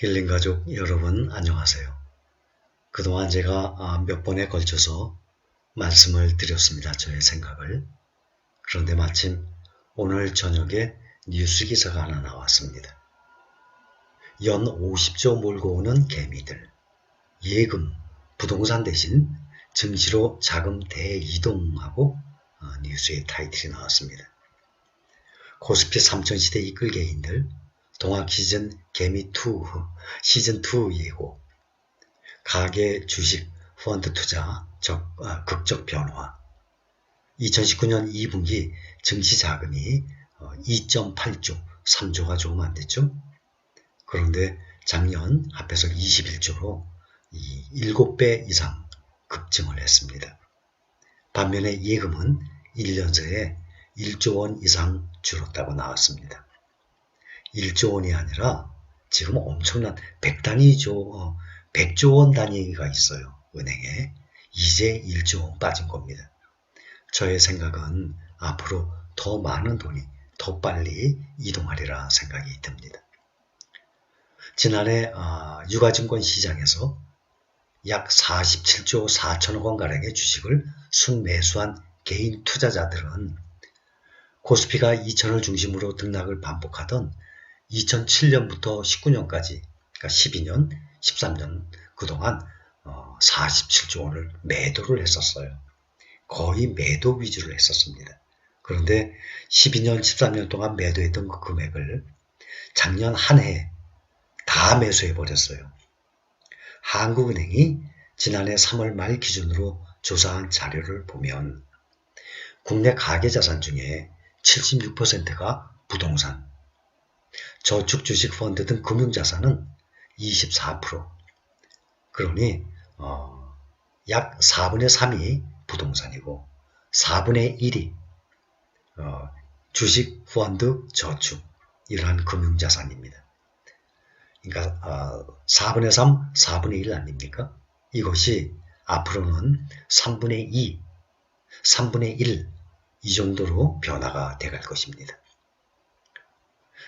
힐링가족 여러분 안녕하세요. 그동안 제가 몇 번에 걸쳐서 말씀을 드렸습니다. 저의 생각을. 그런데 마침 오늘 저녁에 뉴스 기사가 하나 나왔습니다. 연 50조 몰고 오는 개미들, 예금, 부동산 대신 증시로 자금 대이동하고 뉴스의 타이틀이 나왔습니다. 코스피 3000시대 이끌 개인들, 동학시즌 개미2 시즌2 예고, 가계 주식 펀드 투자 극적 변화. 2019년 2분기 증시 자금이 2.8조, 3조가 조금 안 됐죠. 그런데 작년 합해서 21조로 7배 이상 급증을 했습니다. 반면에 예금은 1년 새에 1조 원 이상 줄었다고 나왔습니다. 1조 원이 아니라 지금 엄청난 100조 원 단위가 있어요. 은행에. 이제 1조 원 빠진 겁니다. 저의 생각은 앞으로 더 많은 돈이 더 빨리 이동하리라 생각이 듭니다. 지난해 유가증권 시장에서 약 47조 4천억 원가량의 주식을 순매수한 개인 투자자들은 코스피가 2000을 중심으로 등락을 반복하던 2007년부터 19년까지, 그러니까 12년, 13년 그동안 47조 원을 매도를 했었어요. 거의 매도 위주로 했었습니다. 그런데 12년, 13년 동안 매도했던 그 금액을 작년 한 해 다 매수해버렸어요. 한국은행이 지난해 3월 말 기준으로 조사한 자료를 보면 국내 가계자산 중에 76%가 부동산, 저축주식 펀드 등 금융자산은 24%. 그러니 약 4분의 3이 부동산이고 4분의 1이 주식, 펀드, 저축 이러한 금융자산입니다. 그러니까 4분의 3, 4분의 1 아닙니까? 이것이 앞으로는 3분의 2, 3분의 1 이 정도로 변화가 돼갈 것입니다.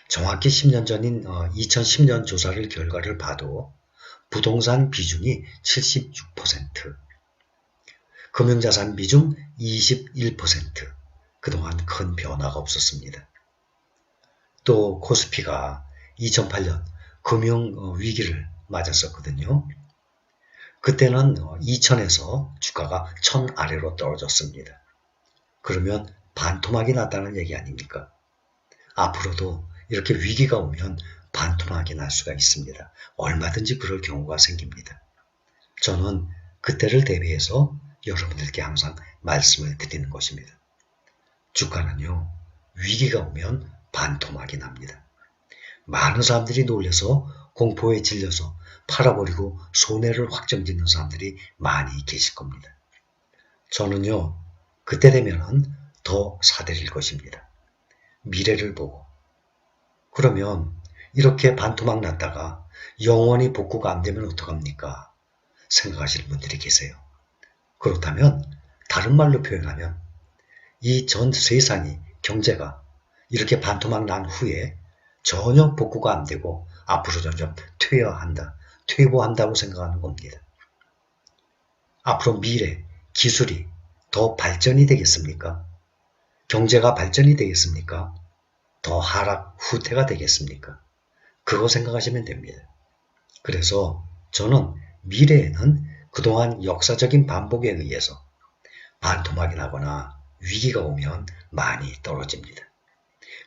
정확히 10년 전인 2010년 조사를 결과를 봐도 부동산 비중이 76%, 금융자산 비중 21%, 그동안 큰 변화가 없었습니다. 또 코스피가 2008년 금융위기를 맞았었거든요. 그때는 2000에서 주가가 1000 아래로 떨어졌습니다. 그러면 반토막이 났다는 얘기 아닙니까? 앞으로도 이렇게 위기가 오면 반토막이 날 수가 있습니다. 얼마든지 그럴 경우가 생깁니다. 저는 그때를 대비해서 여러분들께 항상 말씀을 드리는 것입니다. 주가는요, 위기가 오면 반토막이 납니다. 많은 사람들이 놀려서 공포에 질려서 팔아버리고 손해를 확정짓는 사람들이 많이 계실 겁니다. 저는요, 그때 되면은 더 사들일 것입니다. 미래를 보고. 그러면 이렇게 반토막 났다가 영원히 복구가 안 되면 어떡합니까? 생각하시는 분들이 계세요. 그렇다면 다른 말로 표현하면 이 전 세상이 경제가 이렇게 반토막 난 후에 전혀 복구가 안 되고 앞으로 점점 퇴보한다고 생각하는 겁니다. 앞으로 미래, 기술이 더 발전이 되겠습니까? 경제가 발전이 되겠습니까? 더 하락, 후퇴가 되겠습니까? 그거 생각하시면 됩니다. 그래서 저는 미래에는 그동안 역사적인 반복에 의해서 반토막이 나거나 위기가 오면 많이 떨어집니다.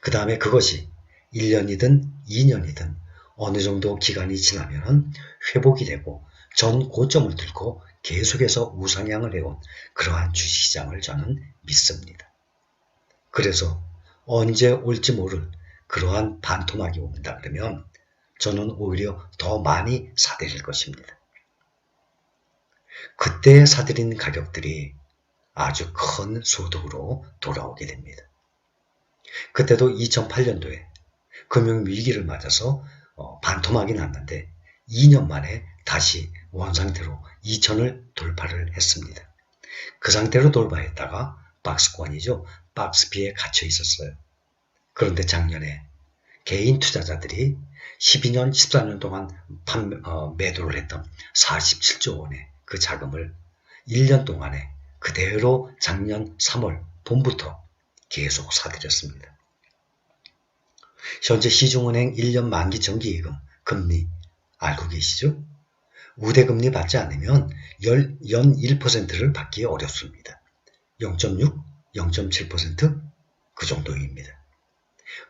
그 다음에 그것이 1년이든 2년이든 어느 정도 기간이 지나면 회복이 되고 전 고점을 뚫고 계속해서 우상향을 해온 그러한 주식시장을 저는 믿습니다. 그래서 언제 올지 모를 그러한 반토막이 온다 그러면 저는 오히려 더 많이 사들일 것입니다. 그때 사들인 가격들이 아주 큰 소득으로 돌아오게 됩니다. 그때도 2008년도에 금융위기를 맞아서 반토막이 났는데 2년 만에 다시 원상태로 2000을 돌파를 했습니다. 그 상태로 돌파했다가 박스권이죠. 박스피에 갇혀 있었어요. 그런데 작년에 개인 투자자들이 12년, 14년 동안 매도를 했던 47조 원의 그 자금을 1년 동안에 그대로 작년 3월 봄부터 계속 사들였습니다. 현재 시중은행 1년 만기 정기예금 금리 알고 계시죠? 우대금리 받지 않으면 연 1%를 받기 어렵습니다. 0.6, 0.7% 그 정도입니다.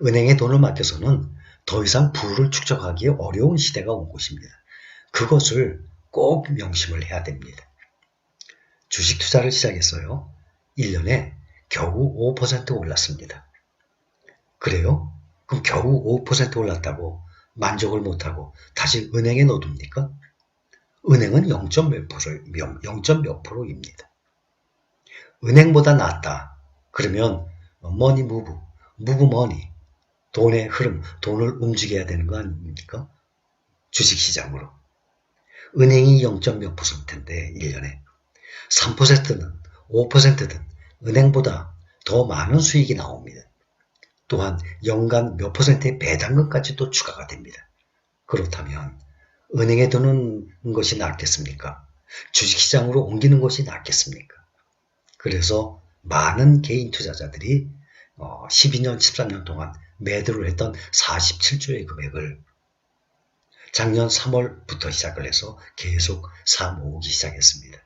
은행에 돈을 맡겨서는 더 이상 부를 축적하기 어려운 시대가 온 것입니다. 그것을 꼭 명심을 해야 됩니다. 주식 투자를 시작했어요. 1년에 겨우 5% 올랐습니다. 그래요? 그럼 겨우 5% 올랐다고 만족을 못하고 다시 은행에 넣어둡니까? 은행은 0. 몇 프로입니다. 은행보다 낫다. 그러면 머니 무브 머니, 돈의 흐름, 돈을 움직여야 되는 거 아닙니까? 주식시장으로. 은행이 0. 몇 %인데 1년에 3%든 5%든 은행보다 더 많은 수익이 나옵니다. 또한 연간 몇 %의 배당금까지도 추가가 됩니다. 그렇다면 은행에 두는 것이 낫겠습니까? 주식시장으로 옮기는 것이 낫겠습니까? 그래서 많은 개인 투자자들이 12년, 14년 동안 매도를 했던 47조의 금액을 작년 3월부터 시작을 해서 계속 사 모으기 시작했습니다.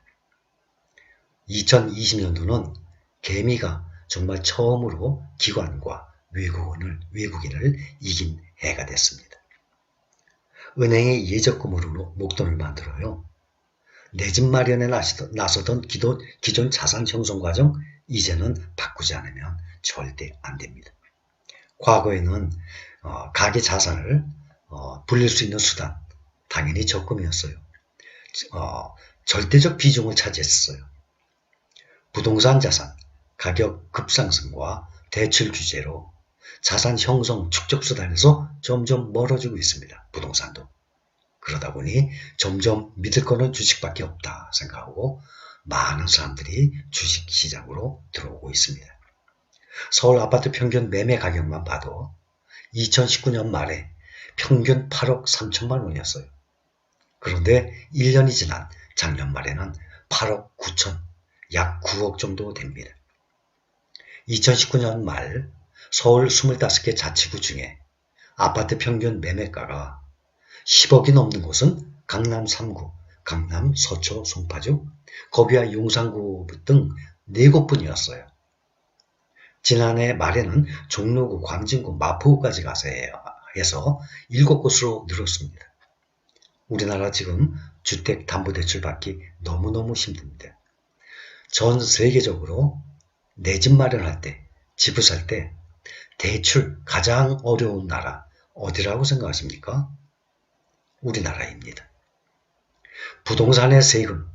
2020년도는 개미가 정말 처음으로 기관과 외국인을 이긴 해가 됐습니다. 은행의 예적금으로 목돈을 만들어요. 내 집 마련에 나서던 기존 자산 형성 과정 이제는 바꾸지 않으면 절대 안 됩니다. 과거에는 가계 자산을 불릴 수 있는 수단 당연히 적금이었어요. 절대적 비중을 차지했어요. 부동산 자산 가격 급상승과 대출 규제로 자산 형성 축적 수단에서 점점 멀어지고 있습니다. 부동산도. 그러다 보니 점점 믿을 거는 주식밖에 없다 생각하고 많은 사람들이 주식시장으로 들어오고 있습니다. 서울 아파트 평균 매매 가격만 봐도 2019년 말에 평균 8억 3천만 원이었어요. 그런데 1년이 지난 작년 말에는 8억 9천, 약 9억 정도 됩니다. 2019년 말 서울 25개 자치구 중에 아파트 평균 매매가가 10억이 넘는 곳은 강남 3구, 강남, 서초, 송파주, 거비와 용산구 등 4곳뿐이었어요. 지난해 말에는 종로구, 광진구, 마포구까지 가서 해서 7곳으로 늘었습니다. 우리나라 지금 주택담보대출 받기 너무너무 힘듭니다. 전 세계적으로 내 집 마련할 때, 집을 살 때 대출 가장 어려운 나라 어디라고 생각하십니까? 우리나라입니다. 부동산의 세금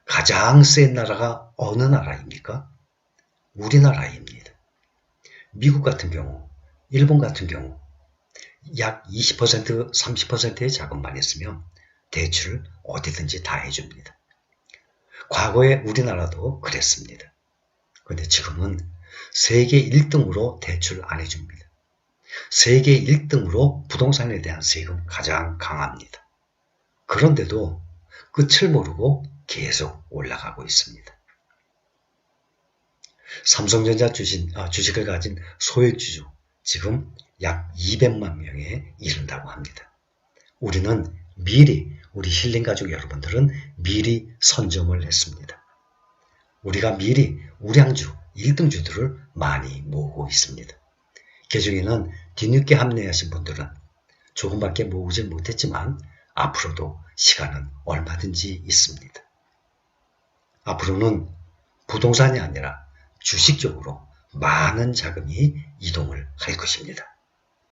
가장 센 나라가 어느 나라입니까? 우리나라입니다. 미국 같은 경우, 일본 같은 경우 약 20%, 30%의 자금만 있으면 대출을 어디든지 다 해줍니다. 과거에 우리나라도 그랬습니다. 그런데 지금은 세계 1등으로 대출 안 해줍니다. 세계 1등으로 부동산에 대한 세금 가장 강합니다. 그런데도 끝을 모르고 계속 올라가고 있습니다. 삼성전자 주식을 가진 소액주주 지금 약 200만 명에 이른다고 합니다. 우리는 우리 힐링가족 여러분들은 미리 선점을 했습니다. 우리가 미리 우량주 1등주들을 많이 모으고 있습니다. 그중에는 뒤늦게 합류하신 분들은 조금밖에 모으지 못했지만 앞으로도 시간은 얼마든지 있습니다. 앞으로는 부동산이 아니라 주식 쪽으로 많은 자금이 이동을 할 것입니다.